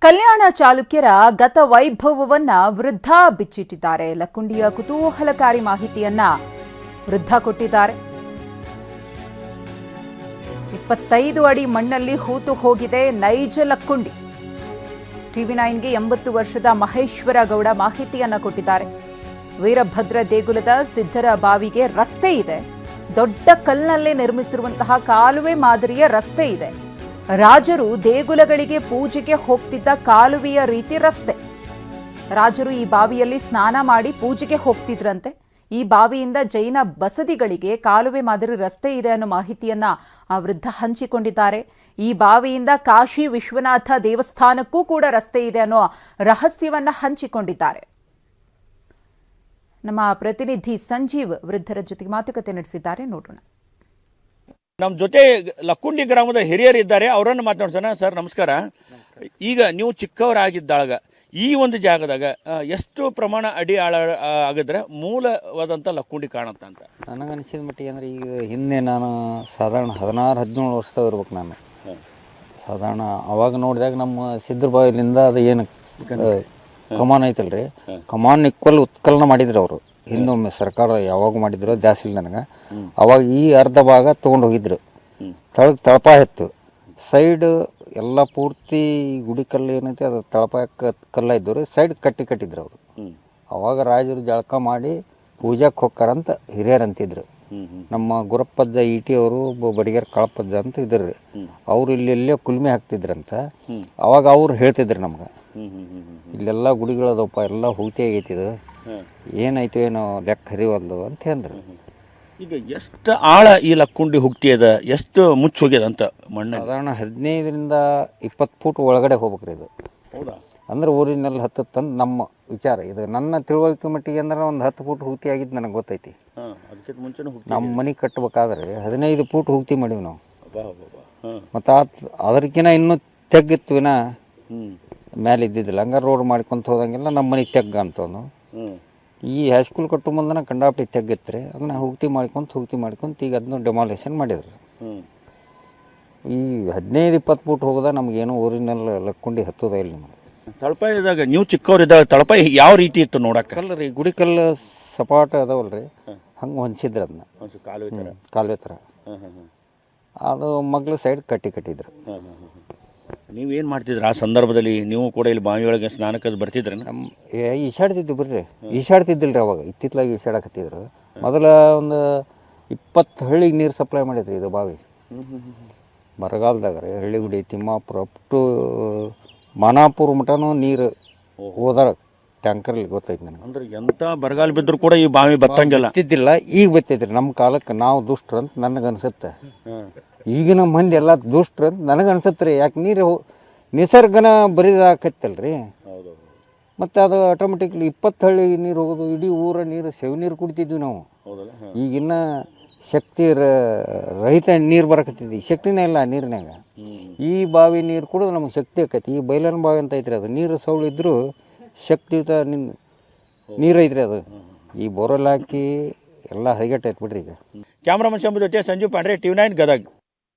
ಕಲ್ಯಾಣ ಚಾಲುಕ್ಯರ ಗತ ವೈಭವವನ್ನ ವೃದ್ಧ ಬಿಚ್ಚಿಟ್ಟಿದ್ದಾರೆ. ಲಕ್ಕುಂಡಿಯ ಕುತೂಹಲಕಾರಿ ಮಾಹಿತಿಯನ್ನ ವೃದ್ಧ ಕೊಟ್ಟಿದ್ದಾರೆ. 25 ಅಡಿ ಮಣ್ಣಲ್ಲಿ ಹೂತು ಹೋಗಿದೆ ನೈಜ ಲಕ್ಕುಂಡಿ. TV9ಗೆ 80 ವರ್ಷದ ಮಹೇಶ್ವರ ಗೌಡ ಮಾಹಿತಿಯನ್ನ ಕೊಟ್ಟಿದ್ದಾರೆ. ವೀರಭದ್ರ ದೇಗುಲದ ಸಿದ್ಧರ ಬಾವಿಗೆ ರಸ್ತೆ ಇದೆ. ದೊಡ್ಡ ಕಲ್ಲಿನಲ್ಲೇ ನಿರ್ಮಿಸಿರುವಂತಹ ಕಾಲುವೆ ಮಾದರಿಯ ರಸ್ತೆ ಇದೆ. ರಾಜರು ದೇಗುಲಗಳಿಗೆ ಪೂಜೆಗೆ ಹೋಗ್ತಿದ್ದ ಕಾಲುವೆಯ ರೀತಿ ರಸ್ತೆ. ರಾಜರು ಈ ಬಾವಿಯಲ್ಲಿ ಸ್ನಾನ ಮಾಡಿ ಪೂಜೆಗೆ ಹೋಗ್ತಿದ್ರಂತೆ. ಈ ಬಾವಿಯಿಂದ ಜೈನ ಬಸದಿಗಳಿಗೆ ಕಾಲುವೆ ಮಾದರಿ ರಸ್ತೆ ಇದೆ ಅನ್ನೋ ಮಾಹಿತಿಯನ್ನ ಆ ವೃದ್ಧ ಹಂಚಿಕೊಂಡಿದ್ದಾರೆ. ಈ ಬಾವಿಯಿಂದ ಕಾಶಿ ವಿಶ್ವನಾಥ ದೇವಸ್ಥಾನಕ್ಕೂ ಕೂಡ ರಸ್ತೆ ಇದೆ ಅನ್ನೋ ರಹಸ್ಯವನ್ನ ಹಂಚಿಕೊಂಡಿದ್ದಾರೆ. ನಮ್ಮ ಪ್ರತಿನಿಧಿ ಸಂಜೀವ್ ವೃದ್ಧರ ಜೊತೆಗೆ ಮಾತುಕತೆ ನಡೆಸಿದ್ದಾರೆ, ನೋಡೋಣ. ನಮ್ಮ ಜೊತೆ ಲಕ್ಕುಂಡಿ ಗ್ರಾಮದ ಹಿರಿಯರಿದ್ದಾರೆ, ಅವರನ್ನು ಮಾತನಾಡ್ಸೋಣ. ಸರ್ ನಮಸ್ಕಾರ. ಈಗ ನೀವು ಚಿಕ್ಕವರಾಗಿದ್ದಾಗ ಈ ಒಂದು ಜಾಗದಾಗ ಎಷ್ಟು ಪ್ರಮಾಣ ಅಡಿ ಆಳ ಆಗಿದ್ರೆ ಮೂಲವಾದಂಥ ಲಕ್ಕುಂಡಿ ಕಾಣುತ್ತ ಅಂತ ನನಗನ್ಸಿದ ಮಟ್ಟಿಗೆ ಅಂದರೆ ಈಗ ಹಿಂದೆ ನಾನು ಸಾಧಾರಣ 16-17 ವರ್ಷದಾಗ ಇರ್ಬೇಕು ನಾನು. ಸಾಧಾರಣ ಅವಾಗ ನೋಡಿದಾಗ ನಮ್ಮ ಸಿದ್ಧರಬಾವಿಲಿಂದ ಅದು ಏನು ಕಮಾನ್ ಐತಲ್ರಿ, ಕಮಾನ್ ಈಕ್ವಲ್ ಉತ್ಕಲನ ಮಾಡಿದ್ರು ಅವರು. ಹಿಂದೊಮ್ಮೆ ಸರ್ಕಾರ ಯಾವಾಗ ಮಾಡಿದ್ರು ಜಾಸ್ತಿ ಇಲ್ಲ ನನಗೆ. ಅವಾಗ ಈ ಅರ್ಧ ಭಾಗ ತೊಗೊಂಡು ಹೋಗಿದ್ರು. ತಳಪ ಎತ್ತು ಸೈಡ್ ಎಲ್ಲ ಪೂರ್ತಿ ಗುಡಿ ಕಲ್ಲು ಏನೈತಿ ಅದು ತಳಪ ಕಲ್ಲ ಇದ್ದವ್ರು ಸೈಡ್ ಕಟ್ಟಿದ್ರು ಅವರು. ಅವಾಗ ರಾಜರು ಜಳಕ ಮಾಡಿ ಪೂಜಾಕ್ಕೆ ಹೋಗ್ತಾರಂತ ಹಿರಿಯರು ಅಂತಿದ್ರು. ನಮ್ಮ ಗುರಪ್ಪಜ್ಜ ಇಟಿ ಅವರು ಬಡಿಗೆರ್ ಕಳಪಜ್ಜ ಅಂತ ಇದ್ರಿ. ಅವ್ರು ಇಲ್ಲೆಲ್ಲೇ ಕುಲ್ಮೆ ಹಾಕ್ತಿದ್ರಂತ. ಅವಾಗ ಅವ್ರು ಹೇಳ್ತಿದ್ರು ನಮ್ಗೆ, ಇಲ್ಲೆಲ್ಲ ಗುಡಿಗಳದಪ್ಪ ಎಲ್ಲ ಹೂತಿ ಆಗೈತಿದು, ಏನಾಯ್ತು ಏನೋ ಲೆಕ್ಕ ಹರಿವಲ್ದು ಅಂತ ಹೇಳಿದ್ರು. ಈಗ ಎಷ್ಟು ಆಳ ಈ ಲಕ್ಕುಂಡಿ ಹುಗ್ತಿ ಅದ, ಎಷ್ಟು ಮುಚ್ಚ ಹೋಗ್ಯದ ಅಂತ ಮಣ್ಣು? ಸಾಧಾರಣ 15-20 ಫೂಟ್ ಒಳಗಡೆ ಹೋಗ್ಬೇಕ್ರಿ ಇದು. ಹೌದಾ? ಅಂದ್ರೆ ಊರಿನಲ್ಲಿ ಹತ್ತಂದು ನಮ್ಮ ವಿಚಾರ ಇದು. ನನ್ನ ತಿಳುವಳಿಕೆ ಮಟ್ಟಿಗೆ ಅಂದ್ರೆ ಒಂದು 10 ಫೂಟ್ ಹೂತಿ ಆಗಿದ್ದು ನನಗೆ ಗೊತ್ತೈತಿ. ನಮ್ಮ ಮನೆ ಕಟ್ಟಬೇಕಾದ್ರೆ 15 ಫೂಟ್ ಹೂತಿ ಮಾಡೀವಿ ನಾವು. ಮತ್ತು ಅದಕ್ಕಿಂತ ಇನ್ನೂ ತೆಗ್ಗಿತ್ವಿನ ಮೇಲೆ ಇದ್ದಿದ್ದಿಲ್ಲ. ಹಂಗಾರೆ ರೋಡ್ ಮಾಡ್ಕೊಂತ ಹೋದಂಗೆಲ್ಲ ನಮ್ಮ ಮನೆಗೆ ತೆಗ್ಗ ಅಂತವನು. ಈ ಹೈಸ್ಕೂಲ್ ಕಟ್ಟು ಮುಂದೆ ಕಂಡಾಪಟ್ಟಿ ತೆಗ್ಗಿತ್ರಿ. ಅದನ್ನ ಹೂಗ್ತಿ ಮಾಡ್ಕೊಂತ ಈಗ ಅದನ್ನು ಡೆಮಾಲೇಷನ್ ಮಾಡಿದ್ರು. ಈ 15-20 ಫೂಟ್ ಹೋಗದ ನಮಗೇನು ಊರಿನಲ್ಲಿ ಲಕ್ಕುಂಡಿ ಹತ್ತೋದ ಇಲ್ಲ ನಮಗೆ. ತಳಪ ಇದ್ದಾಗ ನೀವು ಚಿಕ್ಕವರಿದ್ದಾಗ ತಳಪ ಯಾವ ರೀತಿ ಇತ್ತು ನೋಡಕ್ಕೆ? ಕಲ್ಲು ರೀ, ಗುಡಿ ಕಲ್ಲು ಸಪಾಟ ಅದಾವಲ್ರಿ, ಹಂಗೆ ಹೊಂಚಿದ್ರು ಅದನ್ನ ಕಾಲುವೆ ಥರ. ಅದು ಮಗ್ಳು ಸೈಡ್ ಕಟ್ಟಿದ್ರು. ನೀವೇನು ಮಾಡ್ತಿದ್ರಿ ಆ ಸಂದರ್ಭದಲ್ಲಿ? ನೀವು ಕೂಡ ಇಲ್ಲಿ ಬಾವಿ ಒಳಗೆ ಸ್ನಾನಕ್ಕೆ ಬರ್ತಿದ್ರಿ? ಈಶಾಡ್ತಿದ್ದು ಬರ್ರಿ, ಈಶಾಡ್ತಿದ್ದಿಲ್ರಿ ಅವಾಗ. ಇತ್ತಿತ್ತಲಾಗಿ ಈಶಾಡಕತ್ತಿದ್ರು. ಮೊದಲ ಒಂದು 20 ಹಳ್ಳಿಗೆ ನೀರು ಸಪ್ಲೈ ಮಾಡಿದ್ರಿ ಇದು ಬಾವಿ. ಬರಗಾಲದಾಗ ರೀ ಹಳ್ಳಿಗುಡಿ ತಿಮ್ಮಾಪುರ ಅಪ್ ಟು ಮಾನಾಪುರ ಮಟನೂ ನೀರು ಹೋದಾರ ಟ್ಯಾಂಕರಲ್ಲಿ. ಗೊತ್ತೈತಿ ನನಗೆ. ಅಂದ್ರೆ ಎಂಥ ಬರಗಾಲ ಬಿದ್ದರೂ ಕೂಡ ಈ ಬಾವಿ ಬತ್ತಂಗಿಲ್ಲ, ಬತ್ತಿದ್ದಿಲ್ಲ. ಈಗ ಬತ್ತೈತ್ರಿ. ನಮ್ಮ ಕಾಲಕ್ಕೆ ನಾವು ದುಷ್ಟ್ರಂತ ನನಗನ್ಸುತ್ತೆ. ಈಗಿನ ಮಂದಿ ಎಲ್ಲ ದುಷ್ಟ್ರಂತ ನನಗನ್ಸುತ್ತೆ ರೀ. ಯಾಕೆ ನೀರು ನಿಸರ್ಗನ ಬರಿದಾಕತ್ತಲ್ರಿ. ಮತ್ತು ಅದು ಆಟೋಮೆಟಿಕ್ಲಿ 20 ಹಳ್ಳಿ ನೀರು ಹೋಗೋದು, ಇಡೀ ಊರ ನೀರು ಸೇವ್ ನೀರು ಕುಡಿತಿದ್ವಿ ನಾವು. ಈಗಿನ್ನ ಶಕ್ತಿ ರಹಿತ ನೀರು ಬರಕತ್ತಿದ್ವಿ. ಶಕ್ತಿನೇ ಇಲ್ಲ ನೀರಿನಾಗ. ಈ ಬಾವಿ ನೀರು ಕುಡಿದು ನಮಗೆ ಶಕ್ತಿ ಆಕೈತಿ. ಈ ಬೈಲನ್ ಬಾವಿ ಅಂತ ಐತ್ರಿ, ಅದು ನೀರು ಸೌಳಿದ್ರು ಶಕ್ತಿಯುತ ನೀರು ಐತ್ರಿ ಅದು. ಈ ಬೋರ್ವೆಲ್ ಹಾಕಿ ಎಲ್ಲ ಹೈಗಟ್ಟೈತೆ ಬಿಡ್ರಿ ಈಗ. ಕ್ಯಾಮ್ರಾಮನ್ ಶಂಭು ಜೊತೆ ಸಂಜೀವ್ ಪಾಂಡ್ರೆ, TV9 ಗದಗ.